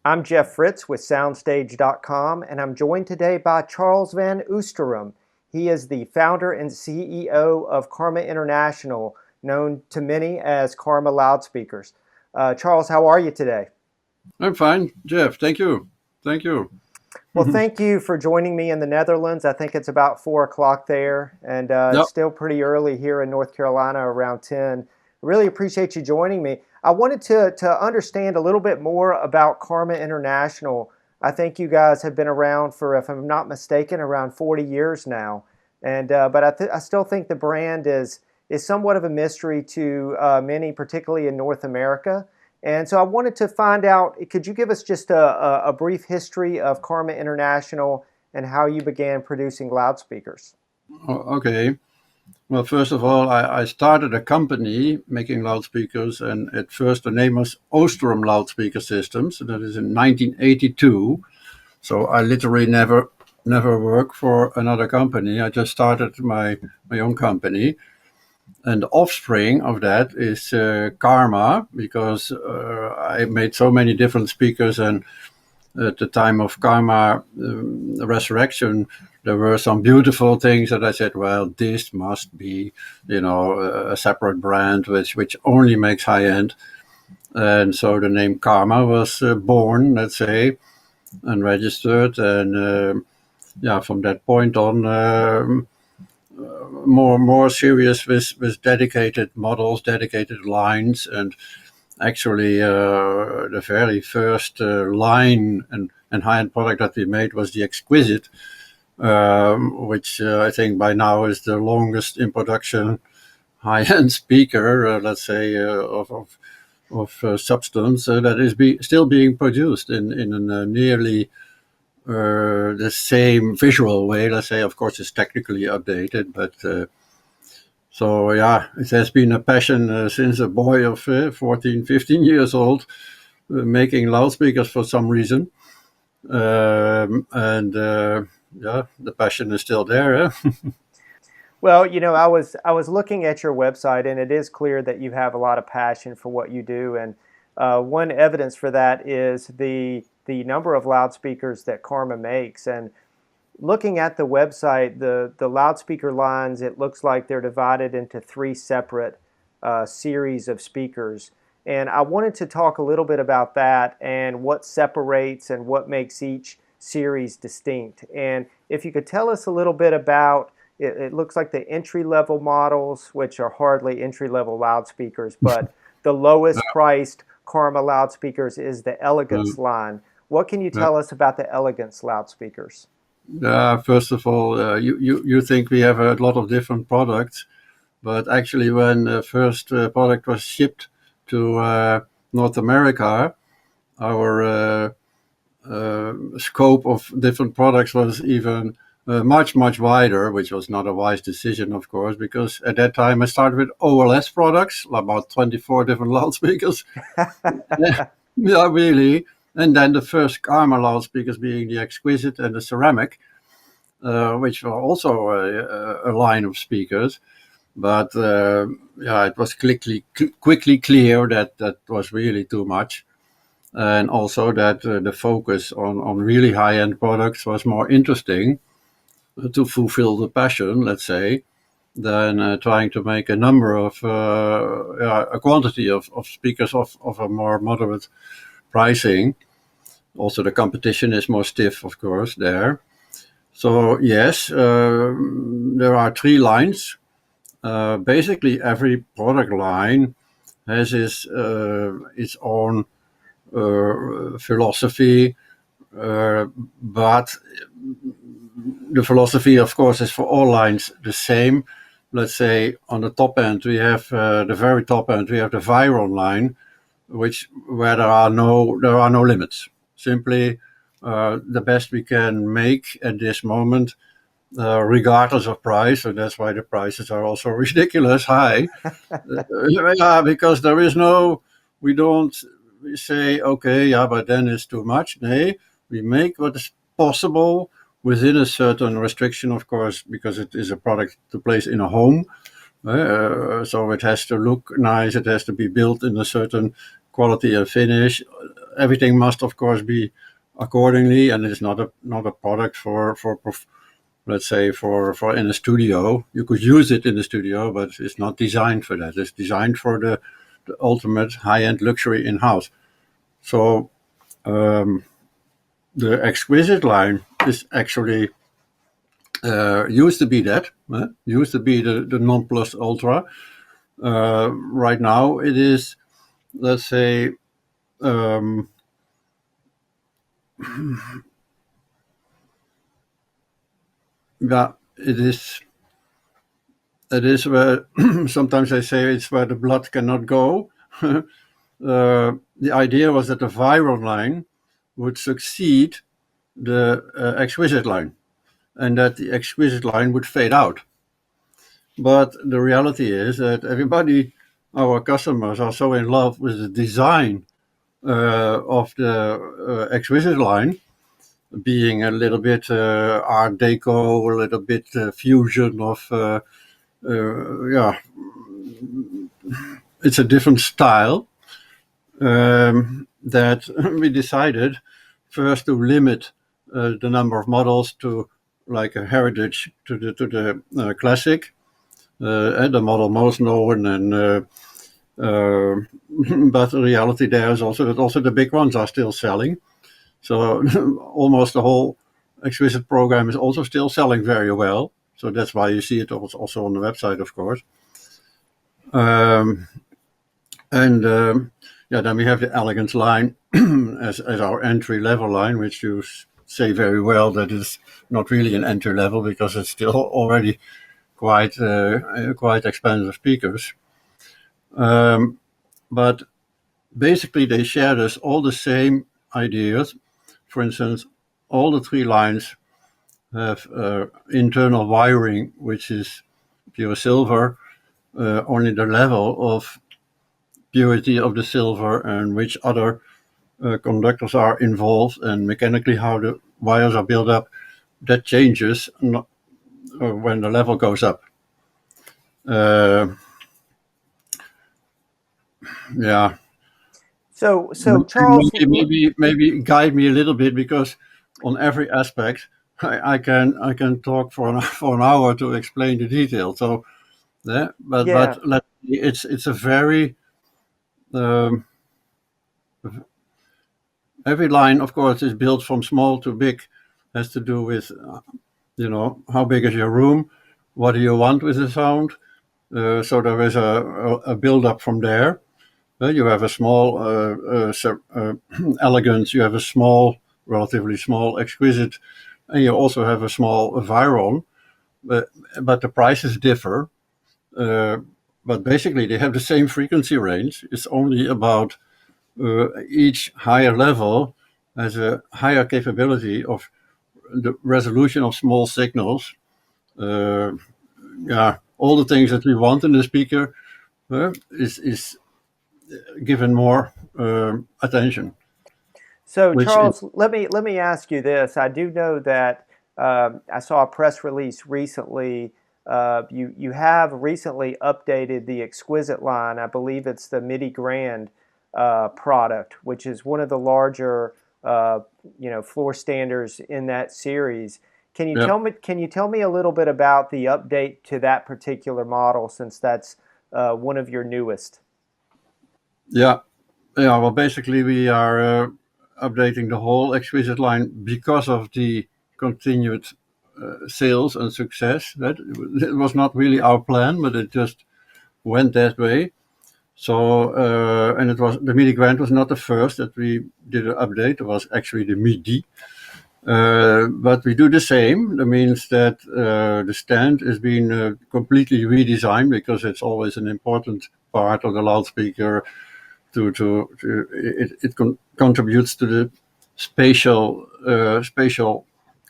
I'm Jeff Fritz with SoundStage.com, and I'm joined today by Charles van Oosterum. He is the founder and CEO of Kharma International, known to many as Kharma Loudspeakers. Charles, how are you today? I'm fine, Jeff. Thank you. Thank you. Well, thank you for joining me in the Netherlands. I think it's about 4 o'clock there, and Yep. it's still pretty early here in North Carolina, around 10. Really appreciate you joining me. I wanted to understand a little bit more about Kharma International. I think you guys have been around for, if I'm not mistaken, around 40 years now. And but I still think the brand is somewhat of a mystery to many, particularly in North America. And so I wanted to find out, could you give us just a brief history of Kharma International and how you began producing loudspeakers? Okay. Well, first of all, I started a company making loudspeakers, and at first the name was Oosterum Luidspreker Systems, and that is in 1982. So I literally never worked for another company. I just started my own company. And the offspring of that is Kharma, because I made so many different speakers, and at the time of Kharma resurrection, there were some beautiful things that I said, well, this must be, a separate brand which only makes high end. And so the name Kharma was born, let's say, and registered. And from that point on, more serious with dedicated models, dedicated lines, and actually the very first line and high-end product that we made was the Exquisite, which I think by now is the longest in production high-end speaker, let's say, of substance that is still being produced in a nearly the same visual way. Let's say, of course, it's technically updated, but so yeah, it has been a passion since a boy of 14, 15 years old, making loudspeakers for some reason. And the passion is still there. Eh? Well, I was looking at your website, and it is clear that you have a lot of passion for what you do. And one evidence for that is the number of loudspeakers that Kharma makes. And looking at the website, the loudspeaker lines, it looks like they're divided into 3 separate series of speakers. And I wanted to talk a little bit about that and what separates and what makes each series distinct. And if you could tell us a little bit about, it looks like the entry-level models, which are hardly entry-level loudspeakers, but the lowest priced Kharma loudspeakers is the Elegance line. What can you tell us about the Elegance loudspeakers? First of all, you think we have a lot of different products, but actually when the first product was shipped to North America, our scope of different products was even much wider, which was not a wise decision, of course, because at that time I started with OLS products, about 24 different loudspeakers. Yeah, really. And then the first Kharma loudspeakers being the Exquisite and the Ceramic, which were also a line of speakers. But it was quickly clear that was really too much. And also that the focus on really high-end products was more interesting to fulfill the passion, let's say, than trying to make a number of, a quantity of speakers of a more moderate pricing. Also, the competition is more stiff, of course, there. So, yes, there are 3 lines. Basically, every product line has its own philosophy, but the philosophy, of course, is for all lines the same. Let's say on the top end, we have the very top end, we have the Viron line, where there are no limits. Simply the best we can make at this moment, regardless of price, and that's why the prices are also ridiculous high. Because there is we don't say, okay, but then it's too much. No, we make what is possible within a certain restriction, of course, because it is a product to place in a home. So it has to look nice, it has to be built in a certain quality and finish, everything must, of course, be accordingly, and it's not a product for let's say for in a studio. You could use it in the studio, but it's not designed for that. It's designed for the ultimate high-end luxury in-house. So the Exquisite line is actually used to be that, used to be the non plus ultra. Right now it is, let's say, yeah, it is where sometimes I say it's where the blood cannot go. The idea was that the viral line would succeed the Exquisite line, and that the Exquisite line would fade out. But the reality is that everybody, our customers, are so in love with the design of the Exquisite line, being a little bit Art Deco, a little bit fusion of, it's a different style, that we decided first to limit the number of models to like a heritage to the classic, and the model most known, and but the reality there is also that also the big ones are still selling. So almost the whole Exquisite program is also still selling very well. So that's why you see it also on the website, of course. Then we have the Elegance line as our entry level line, which you say very well that is not really an entry level because it's still already quite expensive speakers. But basically they shared us all the same ideas. For instance, all the three lines have internal wiring, which is pure silver, only the level of purity of the silver and which other conductors are involved and mechanically how the wires are built up, that changes when the level goes up. Yeah. So Charles, maybe guide me a little bit, because on every aspect I can talk for an hour to explain the detail. So yeah, but it's a very every line, of course, is built from small to big. Has to do with how big is your room, what do you want with the sound. So there is a build up from there. You have a small Elegance, you have a small, relatively small Exquisite, and you also have a small Viron, but the prices differ. But basically, they have the same frequency range. It's only about each higher level has a higher capability of the resolution of small signals. All the things that we want in the speaker is given more attention. So Charles, let me ask you this. I do know that I saw a press release recently. You have recently updated the Exquisite line. I believe it's the MIDI Grand product, which is one of the larger floor standers in that series. Can you tell me a little bit about the update to that particular model, since that's one of your newest? Yeah. Well, basically, we are updating the whole Exquisite line because of the continued sales and success. That it was not really our plan, but it just went that way. So, and it was the MIDI Grand was not the first that we did an update. It was actually the MIDI. But we do the same. That means that the stand is being completely redesigned, because it's always an important part of the loudspeaker. It contributes to the spatial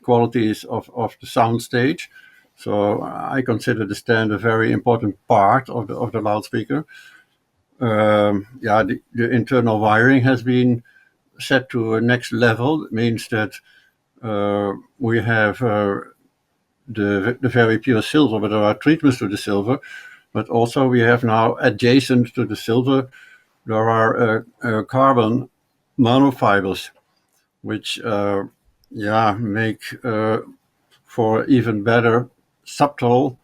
qualities of the SoundStage. So I consider the stand a very important part of the loudspeaker. The internal wiring has been set to a next level. It means that we have the very pure silver, but there are treatments to the silver. But also we have now, adjacent to the silver, there are carbon nanofibers, which make for even better subtle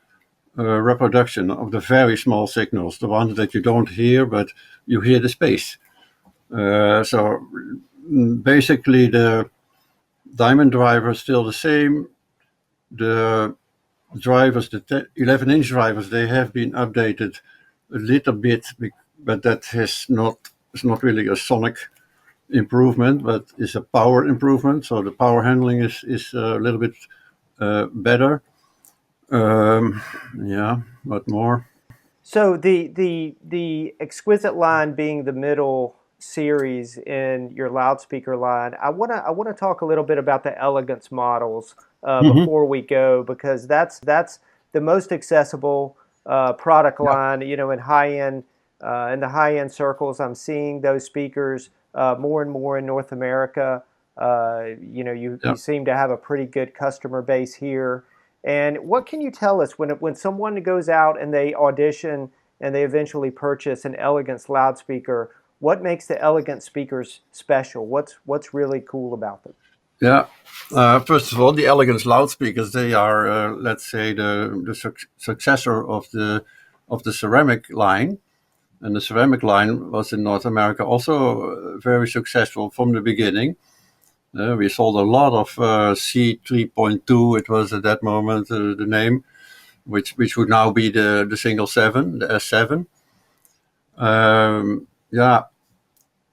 reproduction of the very small signals, the ones that you don't hear, but you hear the space. So basically the diamond driver is still the same. The drivers, the 11-inch drivers, they have been updated a little bit, but that is not really a sonic improvement, but is a power improvement. So the power handling is a little bit better. What more? So the Exquisite line being the middle series in your loudspeaker line, I wanna talk a little bit about the Elegance models Mm-hmm. before we go, because that's the most accessible product Yeah, line. You know, in the high end circles, I'm seeing those speakers more and more in North America. You know, you yeah. seem to have a pretty good customer base here. And what can you tell us when someone goes out and they audition and they eventually purchase an Elegance loudspeaker? What makes the Elegance speakers special? What's really cool about them? Yeah. First of all, the Elegance loudspeakers, they are, let's say, the successor of the ceramic line. And the ceramic line was in North America also very successful from the beginning. We sold a lot of C3.2, it was at that moment the name, which would now be the single 7, the S7. Yeah,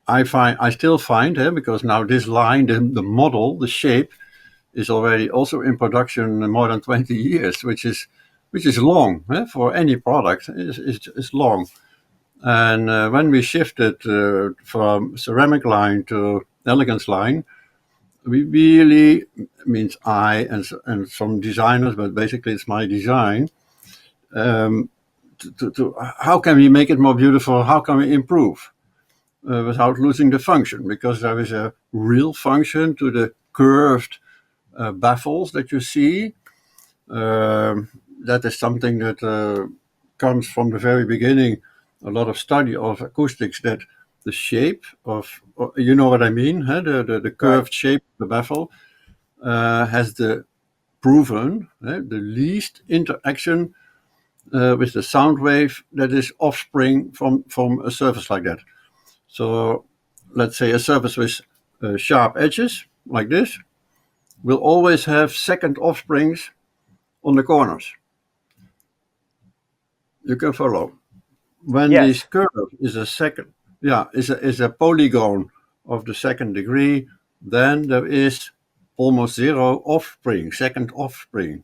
I still find, because now this line, the model, the shape, is already also in production more than 20 years, which is long for any product. Is long. And when we shifted from ceramic line to elegance line, we really, means I and some designers, but basically it's my design. Um, to how can we make it more beautiful? How can we improve without losing the function? Because there is a real function to the curved baffles that you see. That is something that comes from the very beginning. A lot of study of acoustics, that the shape of, you know what I mean, huh? The Right. curved shape of the baffle has the proven the least interaction with the sound wave that is offspring from a surface like that. So let's say a surface with sharp edges like this will always have second offsprings on the corners. You can follow. When this Yes. curve is a second, is a polygon of the second degree, then there is almost zero offspring, second offspring.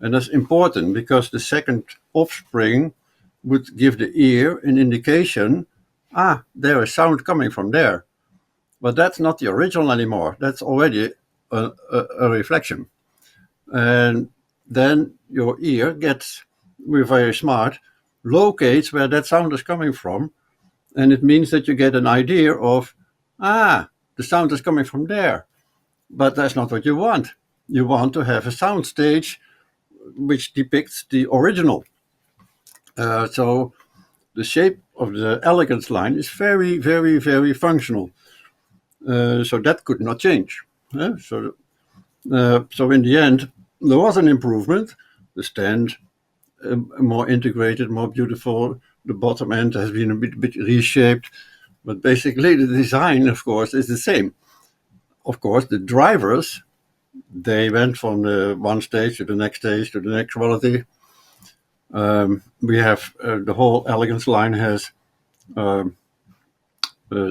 And that's important because the second offspring would give the ear an indication, there is sound coming from there. But that's not the original anymore. That's already a reflection. And then your ear gets, we're very smart, locates where that sound is coming from. And it means that you get an idea of, the sound is coming from there. But that's not what you want. You want to have a SoundStage which depicts the original. So the shape of the Elegance line is very, very, very functional. So that could not change. So in the end, there was an improvement. The stand more integrated, more beautiful. The bottom end has been a bit reshaped, but basically the design, of course, is the same. Of course, the drivers, they went from the one stage to the next stage to the next quality. We have the whole Elegance line has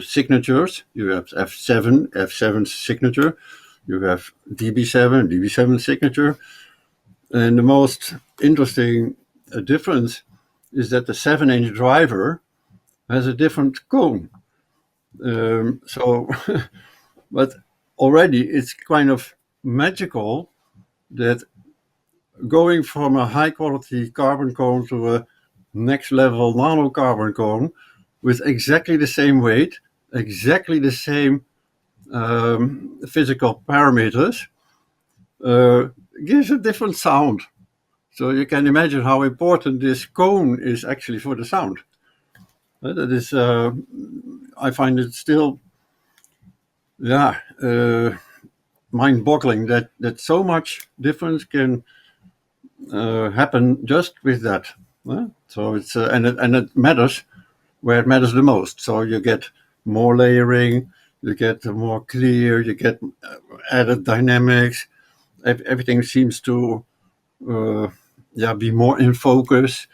signatures. You have F7 signature. You have DB7 signature. And the most interesting difference is that the 7-inch driver has a different cone. But already it's kind of magical that going from a high quality carbon cone to a next level nano carbon cone with exactly the same weight, exactly the same physical parameters, gives a different sound. So you can imagine how important this cone is actually for the sound. That is, I find it still yeah, mind-boggling that so much difference can happen just with that. So it's and it matters where it matters the most. So you get more layering, you get more clear, you get added dynamics. Everything seems to be more in focus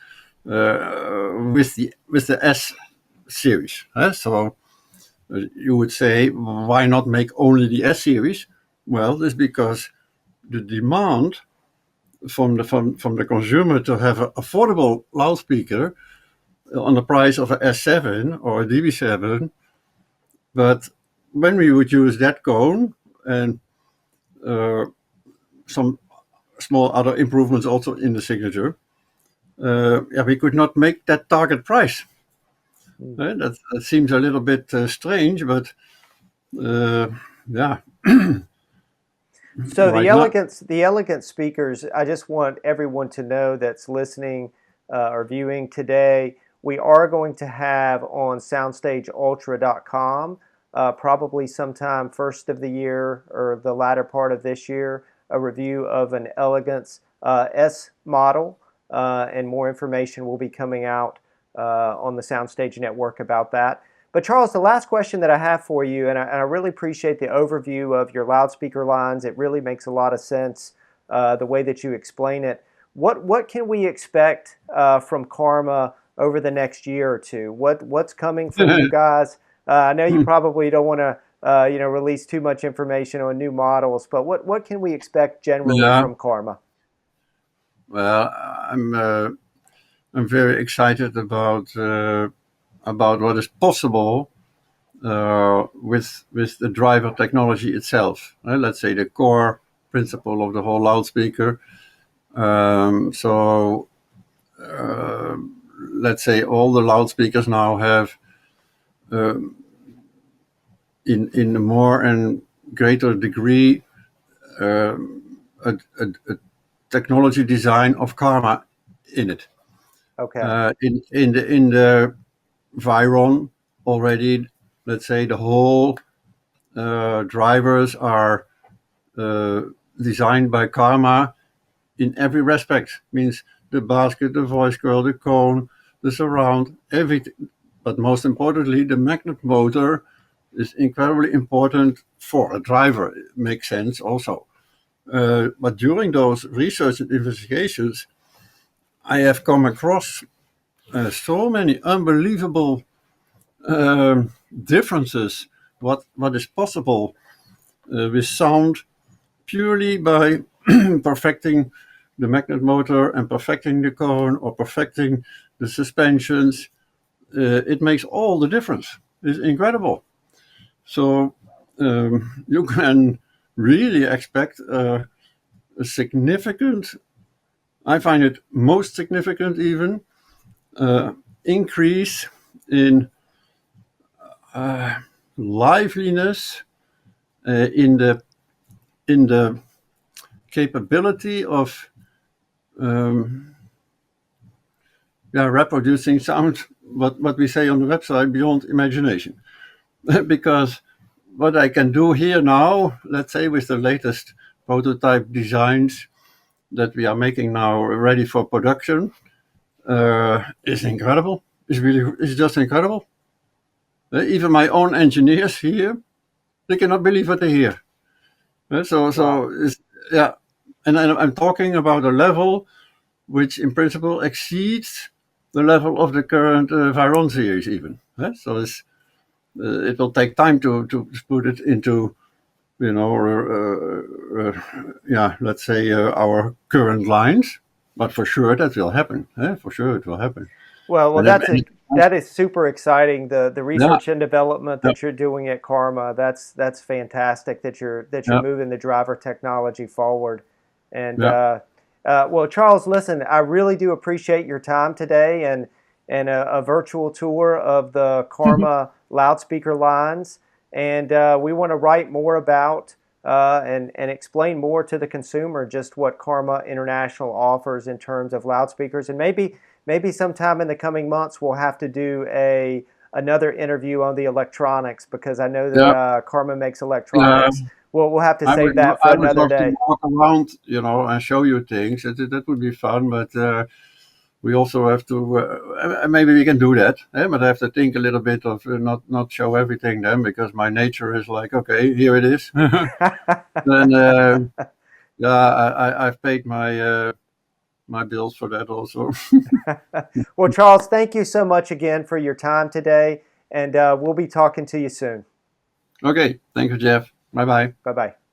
with the S series. So you would say, why not make only the S series? Well, it's because the demand from the consumer to have an affordable loudspeaker on the price of a S7 or a DB7. But when we would use that cone and some small other improvements also in the signature, we could not make that target price. That seems a little bit strange, but yeah. So Right now, the Elegance speakers, I just want everyone to know that's listening or viewing today, we are going to have on SoundStageUltra.com, probably sometime first of the year or the latter part of this year, a review of an Elegance S model, and more information will be coming out on the SoundStage network about that. But Charles, the last question that I have for you, and I really appreciate the overview of your loudspeaker lines. It really makes a lot of sense the way that you explain it. What can we expect from Kharma over the next year or two? What's coming from you guys? I know you probably don't want to release too much information on new models, but what can we expect generally yeah. from Kharma? Well, I'm very excited about what is possible with the driver technology itself. Let's say the core principle of the whole loudspeaker. So let's say all the loudspeakers now have in a more and greater degree a technology design of Kharma in it. Okay. In the Viron already, let's say the whole drivers are designed by Kharma in every respect. Means the basket, the voice coil, the cone, the surround, everything. But most importantly, the magnet motor is incredibly important for a driver. It makes sense also. But during those research and investigations, I have come across so many unbelievable differences. What is possible with sound purely by perfecting the magnet motor and perfecting the cone or perfecting the suspensions. It makes all the difference. It's incredible. So you can really expect a significant, I find it most significant even, increase in liveliness, in the capability of reproducing sound, what we say on the website, beyond imagination. Because what I can do here now, let's say with the latest prototype designs that we are making now ready for production, is incredible. It's just incredible. Even my own engineers here, they cannot believe what they hear. So it's, yeah, and I'm talking about a level which in principle exceeds the level of the current Viron series even. So it will take time to put it into, let's say our current lines, but for sure that will happen. For sure it will happen. Well, And, that is super exciting. The yeah, research and development yeah, that you're doing at Kharma, that's fantastic. That you're yeah, moving the driver technology forward. And yeah. well, Charles, listen, I really do appreciate your time today and a virtual tour of the Kharma loudspeaker lines. And we want to write more about and explain more to the consumer just what Kharma International offers in terms of loudspeakers, and maybe sometime in the coming months we'll have to do a another interview on the electronics, because I know that Yeah. Kharma makes Yeah. electronics. We'll have to I save would, that for I would another love to day. walk around, and show you things. That would be fun, but we also have to. Maybe we can do that, but I have to think a little bit of not show everything then, because my nature is like, okay, here it is. Then yeah, I've paid my bills for that also. Well, Charles, thank you so much again for your time today, and we'll be talking to you soon. Okay, thank you, Jeff. Bye bye. Bye-bye.